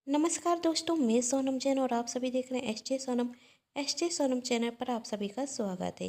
नमस्कार दोस्तों, मैं सोनम जैन और आप सभी देख रहे हैं एस जे सोनम चैनल पर आप सभी का स्वागत है।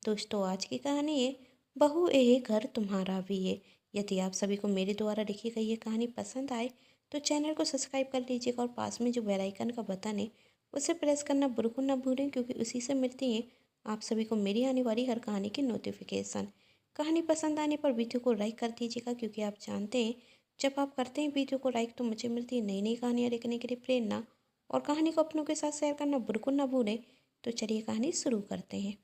दोस्तों, आज की कहानी है बहू ये घर तुम्हारा भी है। यदि आप सभी को मेरे द्वारा लिखी गई ये कहानी पसंद आए तो चैनल को सब्सक्राइब कर लीजिएगा और पास में जो बेल आइकन का बटन है उसे प्रेस करना बिल्कुल ना भूलें, क्योंकि उसी से मिलती है आप सभी को मेरी आने वाली हर कहानी की नोटिफिकेशन। कहानी पसंद आने पर वीडियो को लाइक कर दीजिएगा, क्योंकि आप जानते हैं जब आप करते हैं वीडियो को लाइक तो मुझे मिलती है नई नई कहानियाँ लिखने के लिए प्रेरणा। और कहानी को अपनों के साथ शेयर करना बिल्कुल ना भूलें। तो चलिए कहानी शुरू करते हैं।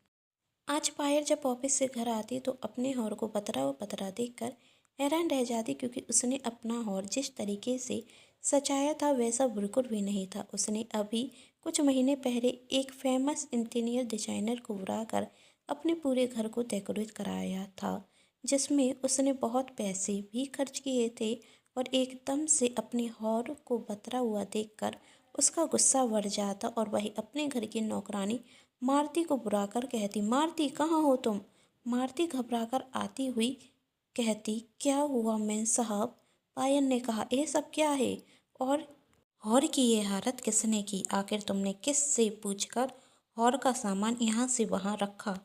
आज पायल जब ऑफिस से घर आती तो अपने हॉर को पतरा देखकर हैरान रह जाती, क्योंकि उसने अपना हॉर जिस तरीके से सजाया था वैसा बिल्कुल भी नहीं था। उसने अभी कुछ महीने पहले एक फेमस इंटीरियर डिजाइनर को बुलाकर अपने पूरे घर को डेकोरेट कराया था, जिसमें उसने बहुत पैसे भी खर्च किए थे। और एकदम से अपने हॉर को बतरा हुआ देखकर उसका गुस्सा बढ़ जाता और वही अपने घर की नौकरानी मारती को बुलाकर कहती, मारती कहाँ हो तुम? मारती घबराकर आती हुई कहती, क्या हुआ मेम साहब? पायल ने कहा, ये सब क्या है? और हॉर की ये हालत किसने की? आखिर तुमने किस से पूछकर हॉर का सामान यहाँ से वहाँ रखा?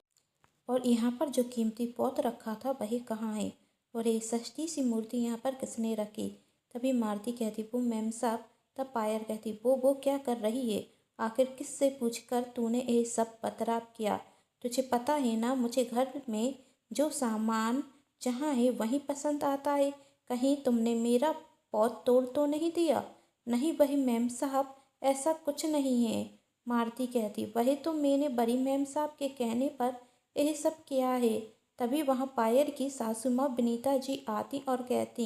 और यहाँ पर जो कीमती पौध रखा था वही कहाँ है? और ये सस्ती सी मूर्ति यहाँ पर किसने रखी? तभी मारती कहती, वो मैम साहब। तब पायल कहती, वो क्या कर रही है? आखिर किससे पूछकर तूने ये सब पतराब किया? तुझे पता है ना, मुझे घर में जो सामान जहाँ है वहीं पसंद आता है। कहीं तुमने मेरा पौध तोड़ तो नहीं दिया? नहीं वही मैम साहब, ऐसा कुछ नहीं है। मारती कहती, वही तो मैंने बड़ी मैम साहब के कहने पर यह सब किया है। तभी वहाँ पायल की सासू माँ विनीता जी आती और कहती,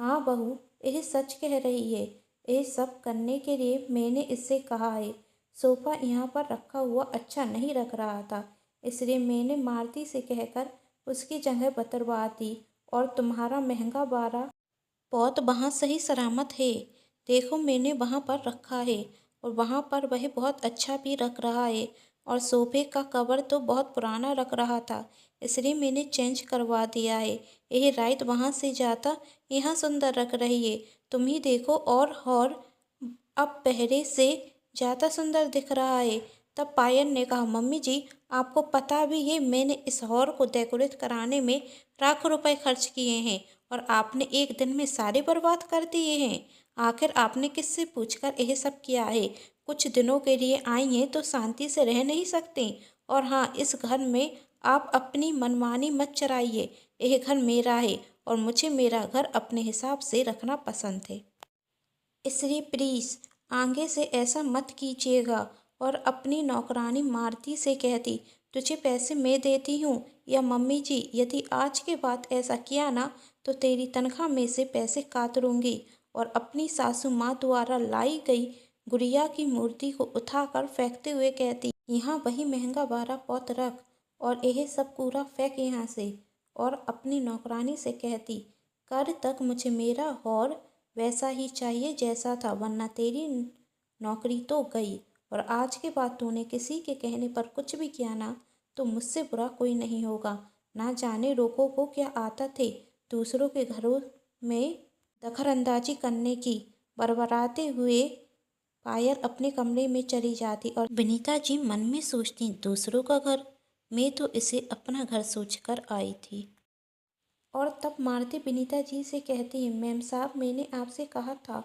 हाँ बहू, यह सच कह रही है। यह सब करने के लिए मैंने इससे कहा है। सोफा यहाँ पर रखा हुआ अच्छा नहीं लग रहा था, इसलिए मैंने मालती से कहकर उसकी जगह बदलवा दी। और तुम्हारा महंगा बारा पौध वहाँ सही सलामत है। देखो मैंने वहाँ पर रखा है और वहाँ पर वह बहुत अच्छा भी रख रहा है। और सोफे का कवर तो बहुत पुराना लग रहा था, इसलिए मैंने चेंज करवा दिया है। यह राइट वहाँ से जाता यहाँ सुंदर रख रही है। तुम ही देखो, और अब पहले से ज़्यादा सुंदर दिख रहा है। तब पायल ने कहा, मम्मी जी, आपको पता भी है मैंने इस हॉल को डेकोरेट कराने में लाखों रुपए खर्च किए हैं और आपने एक दिन में सारे बर्बाद कर दिए हैं। आखिर आपने किससे पूछकर यह सब किया है? कुछ दिनों के लिए आई हैं तो शांति से रह नहीं सकते। और हाँ, इस घर में आप अपनी मनमानी मत चलाइए। यह घर मेरा है और मुझे मेरा घर अपने हिसाब से रखना पसंद है, इसलिए प्लीज़ आगे से ऐसा मत कीजिएगा। और अपनी नौकरानी मारती से कहती, तुझे पैसे मैं देती हूँ या मम्मी जी? यदि आज के बाद ऐसा किया ना तो तेरी तनख्वाह में से पैसे काट लूँगी। और अपनी सासू माँ द्वारा लाई गई गुड़िया की मूर्ति को उठाकर फेंकते हुए कहती, यहाँ वही महंगा बारह पौत रख और यह सब कूड़ा फेंक यहाँ से। और अपनी नौकरानी से कहती, कल तक मुझे मेरा हौर वैसा ही चाहिए जैसा था, वरना तेरी नौकरी तो गई। और आज के बाद तूने किसी के कहने पर कुछ भी किया ना तो मुझसे बुरा कोई नहीं होगा। ना जाने लोगों को क्या आदत है दूसरों के घरों में दखलंदाजी करने की। बड़बड़ाते हुए पायल अपने कमरे में चली जाती और विनीता जी मन में सोचती, दूसरों का घर, मैं तो इसे अपना घर सोचकर आई थी। और तब मालती विनीता जी से कहती है, मैम साहब, मैंने आपसे कहा था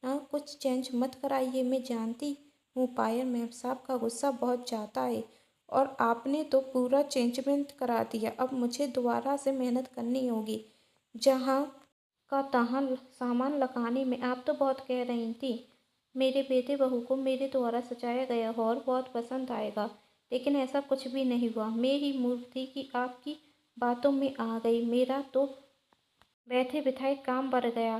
ना कुछ चेंज मत कराइए। मैं जानती हूँ पायल मैम साहब का गुस्सा बहुत ज़्यादा है और आपने तो पूरा चेंजमेंट करा दिया। अब मुझे दोबारा से मेहनत करनी होगी। जहाँ का तहाँ सामान लगाने में आप तो बहुत कह रही थी मेरे बेटे बहू को मेरे द्वारा सजाया गया हॉल बहुत पसंद आएगा, लेकिन ऐसा कुछ भी नहीं हुआ। मेरी मूर्ति की आपकी बातों में आ गई, मेरा तो बैठे बिठाए काम बढ़ गया,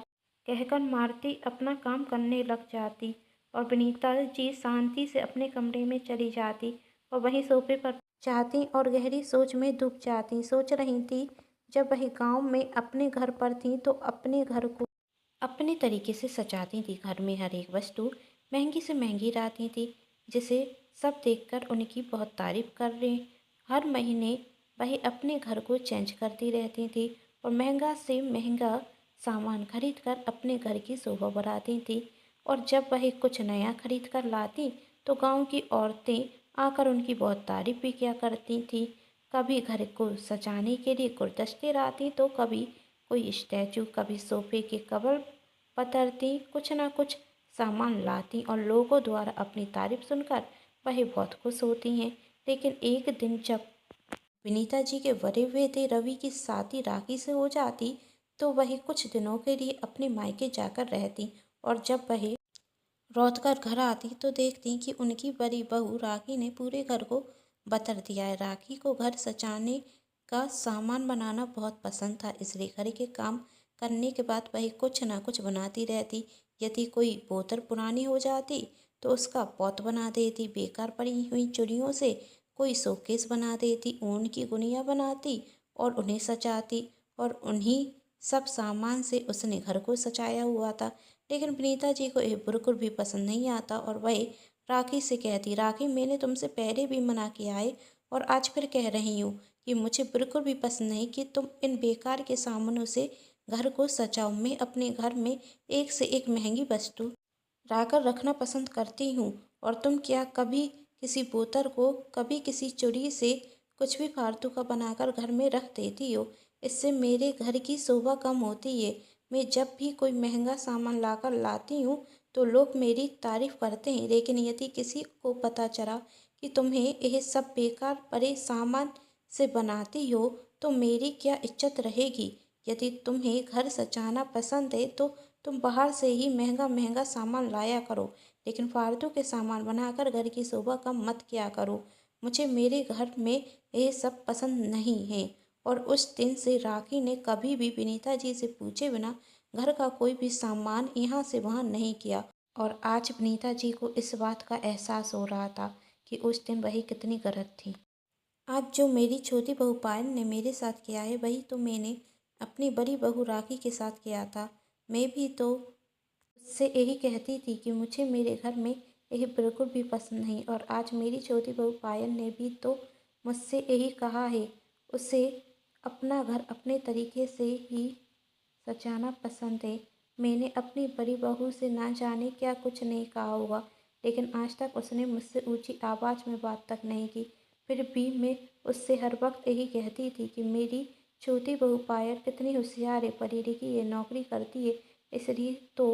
कहकर मारती अपना काम करने लग जाती। और विनीता जी शांति से अपने कमरे में चली जाती और वहीं सोफे पर जाती और गहरी सोच में डूब जाती। सोच रही थी, जब वही गांव में अपने घर पर थी तो अपने घर को अपने तरीके से सजाती थी। घर में हर एक वस्तु महंगी से महंगी लाती थी, जिसे सब देखकर उनकी बहुत तारीफ कर रहे। हर महीने वही अपने घर को चेंज करती रहती थी और महंगा से महंगा सामान खरीद कर अपने घर की शोभा बढ़ाती थी। और जब वह कुछ नया खरीद कर लाती तो गांव की औरतें आकर उनकी बहुत तारीफ भी किया करती थी। कभी घर को सजाने के लिए गुलदस्ते लाती तो कभी कोई स्टैचू, कभी सोफे के कवर पतरती, कुछ ना कुछ सामान लाती और लोगों द्वारा अपनी तारीफ सुनकर वह बहुत खुश होती हैं। लेकिन एक दिन जब विनीता जी के बड़े बेटे रवि की शादी राखी से हो जाती तो वह कुछ दिनों के लिए अपने मायके जाकर रहती और जब वह लौट कर घर आती तो देखती कि उनकी बड़ी बहू राखी ने पूरे घर को बतर दिया है। राखी को घर सजाने का सामान बनाना बहुत पसंद था, इसलिए घर के काम करने के बाद वह कुछ ना कुछ बनाती रहती। यदि कोई बोतल पुरानी हो जाती तो उसका पॉट बना देती, बेकार पड़ी हुई चूड़ियों से कोई शोकेस बना देती, ऊन की गुड़िया बनाती और उन्हें सजाती। और उन्हीं सब सामान से उसने घर को सजाया हुआ था। लेकिन विनीता जी को ये बिल्कुल भी पसंद नहीं आता और वह राखी से कहती, राखी मैंने तुमसे पहले भी मना किया है और आज फिर कह रही हूँ कि मुझे बिल्कुल भी पसंद नहीं कि तुम इन बेकार के सामानों से घर को सजाओ। मैं अपने घर में एक से एक महंगी वस्तु लाकर रखना पसंद करती हूँ और तुम क्या कभी किसी बोतल को, कभी किसी चूड़ी से कुछ भी फालतू का बनाकर घर में रख देती हो। इससे मेरे घर की शोभा कम होती है। मैं जब भी कोई महंगा सामान लाकर लाती हूँ तो लोग मेरी तारीफ करते हैं, लेकिन यदि किसी को पता चला कि तुम्हें यह सब बेकार पड़े सामान से बनाती हो तो मेरी क्या इज्जत रहेगी। यदि तुम्हें घर सजाना पसंद है तो तुम बाहर से ही महंगा महंगा सामान लाया करो, लेकिन फालतू के सामान बनाकर घर की शोभा कम मत किया करो। मुझे मेरे घर में ये सब पसंद नहीं है। और उस दिन से राखी ने कभी भी विनीता जी से पूछे बिना घर का कोई भी सामान यहाँ से वहाँ नहीं किया। और आज विनीता जी को इस बात का एहसास हो रहा था कि उस दिन वही कितनी गलत थी। आज जो मेरी छोटी बहू पायल ने मेरे साथ किया है वही तो मैंने अपनी बड़ी बहू राखी के साथ किया था। मैं भी तो उससे यही कहती थी कि मुझे मेरे घर में यही बिल्कुल भी पसंद नहीं, और आज मेरी छोटी बहू पायल ने भी तो मुझसे यही कहा है। उसे अपना घर अपने तरीके से ही सजाना पसंद है। मैंने अपनी बड़ी बहू से ना जाने क्या कुछ नहीं कहा होगा, लेकिन आज तक उसने मुझसे ऊंची आवाज़ में बात तक नहीं की। फिर भी मैं उससे हर वक्त यही कहती थी कि मेरी छोटी बहू पायल कितनी होशियार है, पढ़ी लिखी है, नौकरी करती है, इसलिए तो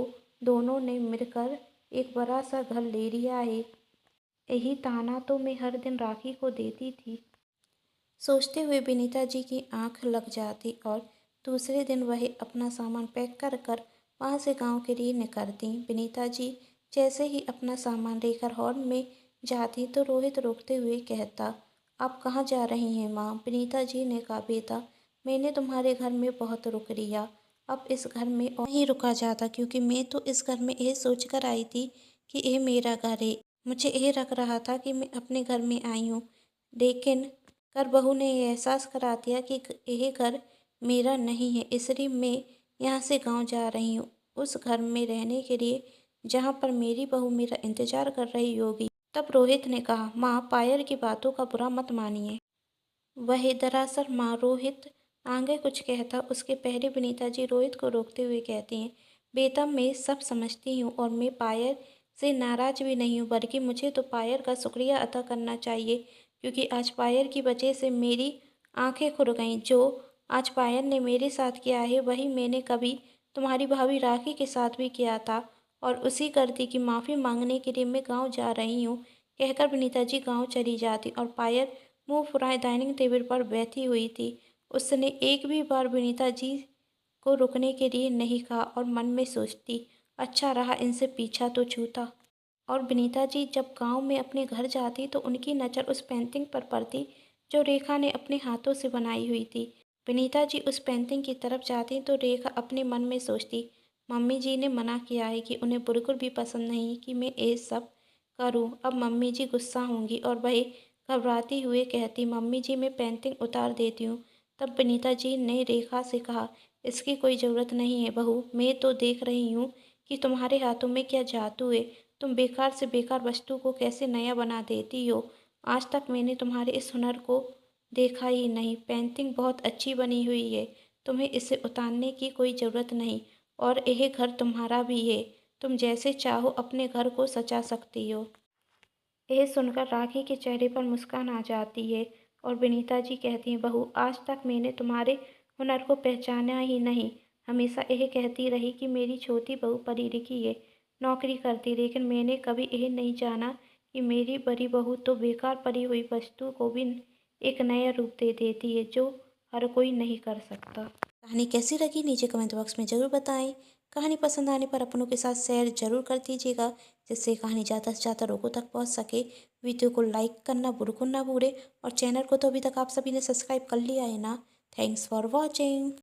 दोनों ने मिलकर एक बड़ा सा घर ले लिया है। यही ताना तो मैं हर दिन राखी को देती थी। सोचते हुए विनीता जी की आंख लग जाती और दूसरे दिन वह अपना सामान पैक कर कर वहाँ से गांव के लिए निकलती। विनीता जी जैसे ही अपना सामान लेकर हॉल में जाती तो रोहित रोकते हुए कहता, आप कहाँ जा रही हैं माँ? विनीता जी ने कहा, बेटा मैंने तुम्हारे घर में बहुत रुक लिया, अब इस घर में और नहीं रुका जाता, क्योंकि मैं तो इस घर में यह सोच कर आई थी कि यह मेरा घर है। मुझे यह लग रहा था कि मैं अपने घर में आई हूँ, लेकिन कर बहू ने यह एहसास करा दिया कि यह घर मेरा नहीं है, इसलिए मैं यहाँ से गांव जा रही हूँ, उस घर में रहने के लिए जहाँ पर मेरी बहू मेरा इंतजार कर रही होगी। तब रोहित ने कहा, माँ पायल की बातों का बुरा मत मानिए। वह दरअसल माँ रोहित आगे कुछ कहता उसके पहले विनीता जी रोहित को रोकते हुए कहती हैं, बेटा मैं सब समझती हूँ और मैं पायल से नाराज़ भी नहीं हूँ, बल्कि मुझे तो पायल का शुक्रिया अदा करना चाहिए, क्योंकि आज पायल की वजह से मेरी आंखें खुल गईं। जो आज पायल ने मेरे साथ किया है वही मैंने कभी तुम्हारी भाभी राखी के साथ भी किया था, और उसी गलती की माफ़ी मांगने के लिए मैं गाँव जा रही हूँ। कहकर विनीता जी गाँव चली जाती और पायल मुंह फुलाए डाइनिंग टेबल पर बैठी हुई थी। उसने एक भी बार विनीता जी को रुकने के लिए नहीं कहा और मन में सोचती, अच्छा रहा इनसे पीछा तो छूटा। और विनीता जी जब गांव में अपने घर जाती तो उनकी नज़र उस पेंटिंग पर पड़ती जो रेखा ने अपने हाथों से बनाई हुई थी। विनीता जी उस पेंटिंग की तरफ जाती तो रेखा अपने मन में सोचती, मम्मी जी ने मना किया है कि उन्हें बिल्कुल भी पसंद नहीं कि मैं ये सब करूं। अब मम्मी जी गुस्सा होंगी। और वह घबराती हुए कहती, मम्मी जी मैं पेंटिंग उतार देती हूँ। तब विनीता जी ने रेखा से कहा, इसकी कोई ज़रूरत नहीं है बहू, मैं तो देख रही हूँ कि तुम्हारे हाथों में क्या जादू है। तुम बेकार से बेकार वस्तु को कैसे नया बना देती हो। आज तक मैंने तुम्हारे इस हुनर को देखा ही नहीं। पेंटिंग बहुत अच्छी बनी हुई है, तुम्हें इसे उतारने की कोई ज़रूरत नहीं, और यह घर तुम्हारा भी है। तुम जैसे चाहो अपने घर को सजा सकती हो। यह सुनकर राखी के चेहरे पर मुस्कान आ जाती है और विनीता जी कहती हैं, बहू आज तक मैंने तुम्हारे हुनर को पहचाना ही नहीं। हमेशा यह कहती रही कि मेरी छोटी बहू पढ़ी लिखी है, नौकरी करती, लेकिन मैंने कभी यह नहीं जाना कि मेरी बड़ी बहू तो बेकार पड़ी हुई वस्तु को भी एक नया रूप दे देती है, जो हर कोई नहीं कर सकता। कहानी कैसी लगी नीचे कमेंट बॉक्स में ज़रूर बताएं। कहानी पसंद आने पर अपनों के साथ शेयर जरूर कर दीजिएगा, जिससे कहानी ज़्यादा से ज़्यादा लोगों तक पहुंच सके। वीडियो को लाइक करना बिल्कुल ना भूलें और चैनल को तो अभी तक आप सभी ने सब्सक्राइब कर लिया है ना। Thanks for watching.